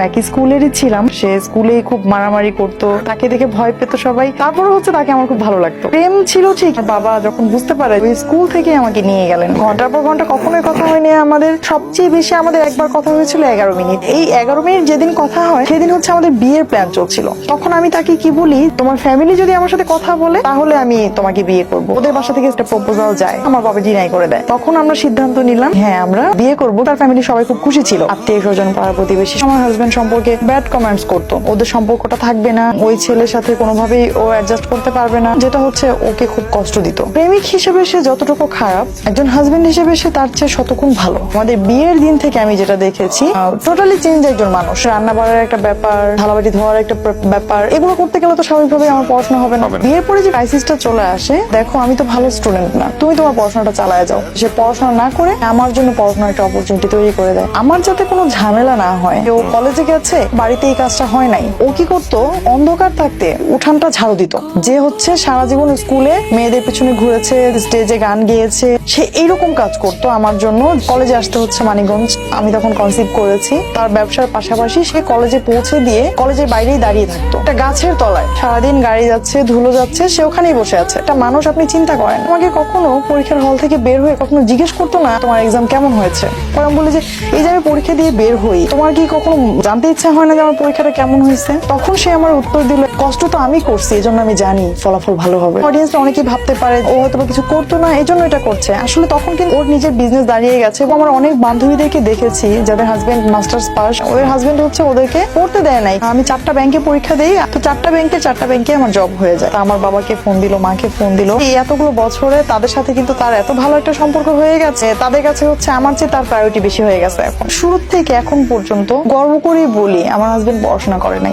একই স্কুলেরই ছিলাম, সে স্কুলেই খুব মারামারি করতো, তাকে দেখে ভয় পেত সবাই। তারপরে তাকে আমার খুব ভালো লাগতো। প্রেম ছিল ঠিক, বাবা যখন বুঝতে পারে ওই স্কুল থেকে আমাকে নিয়ে গেলেন। ঘন্টার পর ঘন্টা কখনোই কথা হয়নি আমাদের। সবচেয়ে বেশি আমাদের একবার কথা হয়েছিল 11 মিনিট। এই 11 মিনিট যেদিন কথা হয় সেদিন আমাদের বিয়ের প্ল্যান চলছিল। তখন আমি তাকে কি বলি, তোমার ফ্যামিলি যদি আমার সাথে কথা বলে তাহলে আমি তোমাকে বিয়ে করব। ওদের বাসা থেকে একটা প্রপোজাল যায়, আমার বাবা ডিনাই করে দেয়। তখন আমরা সিদ্ধান্ত নিলাম হ্যাঁ আমরা বিয়ে করব। তার ফ্যামিলি সবাই খুব খুশি ছিল, আত্মীয় স্বজন পাড়া প্রতিবেশী। আমার হাজবেন্ড সম্পর্কে ব্যাড কমেন্টস করতো, ওদের সম্পর্কটা থাকবে না, ওই ছেলের সাথে কোনোভাবেই ও অ্যাডজাস্ট করতে পারবে না, যেটা ওকে খুব কষ্ট দিত। প্রেমিক হিসেবে সে যতটুকু খারাপ, একজন হাজবেন্ড হিসেবে সে তার চেয়ে শতগুণ ভালো। আমাদের বিয়ের দিন থেকে আমি যেটা দেখেছি, টোটালি চেঞ্জ একজন মানুষ। রান্না বাড়ার একটা ব্যাপার, থালাবাটি ধোয়ার একটা ব্যাপার, এগুলো করতে গেলে তো স্বাভাবিকভাবে আমার পড়াশোনা হবে না। বিয়ের পরে যে ক্রাইসিসটা চলে আসে, দেখো আমি তো ভালো স্টুডেন্ট না, তুমি তোমার পড়াশোনাটা চালায় যাও। সে পড়াশোনা না করে আমার জন্য পড়াশোনার একটা অপরচুনিটি তৈরি করে দেয়। আমার যাতে কোনো ঝামেলা না হয়। ও কলেজে গেছে, বাড়িতে এই কাজটা হয় নাই, ও কি করতো, অন্ধকার থাকতে উঠানটা ঝাড়ু দিত। যে সারা জীবন স্কুলে মেয়েদের পিছনে ঘুরেছে, স্টেজে গান গেয়েছে, সে এইরকম কাজ করতো আমার জন্য। কলেজে আসতে মানিকগঞ্জ, আমি তখন কনসিভ করেছি। তার ব্যবসার পাশাপাশি সে কলেজে পৌঁছে দিয়ে কলেজের বাইরেই দাঁড়িয়ে থাকতো একটা গাছের তলায়। সারাদিন গাড়ি যাচ্ছে, ধুলো যাচ্ছে, সে ওখানেই বসে আছে। একটা মানুষ, আপনি চিন্তা করেন, আমাকে কখনো পরীক্ষার হল থেকে বের হয়ে কখনো জিজ্ঞেস করতো না তোমার এক্সাম কেমন হয়েছে। পরে আমি বলি যে এই যে আমি পরীক্ষা দিয়ে বের হই, তোমার কি কখনো জানতে ইচ্ছা হয় না যে আমার পরীক্ষাটা কেমন হয়েছে? তখন সে আমার উত্তর দিল, কষ্ট তো আমি করছি, এজন্য আমি জানি ফলাফল ভালো হবে। অডিয়েন্সরা অনেকেই ভাবতে পারে ও হয়তো কিছু করতো না এই জন্য এটা করছে। আসলে তখন কিন্তু ওর নিজের বিজনেস দাঁড়িয়ে গেছে। এবং আমার অনেক বান্ধবীদেরকে দেখেছি যাদের হাজবেন্ড মাস্টার্স পাস, ওদের হাজবেন্ড ওদেরকে পড়তে দেয় নাই। আমি 4টা ব্যাংকে পরীক্ষা দেই, তো 4টা ব্যাংকে আমার জব হয়ে যায়। আমার বাবাকে ফোন দিল, মাকে ফোন দিল। এই এতগুলো বছরে তাদের সাথে কিন্তু তার এত ভালো একটা সম্পর্ক হয়ে গেছে, তাদের কাছে আমার চেয়ে তার প্রায়োরিটি বেশি হয়ে গেছে। এখন শুরু থেকে এখন পর্যন্ত গর্ব করেই বলি আমার হাজবেন্ড পড়াশোনা করে নাই।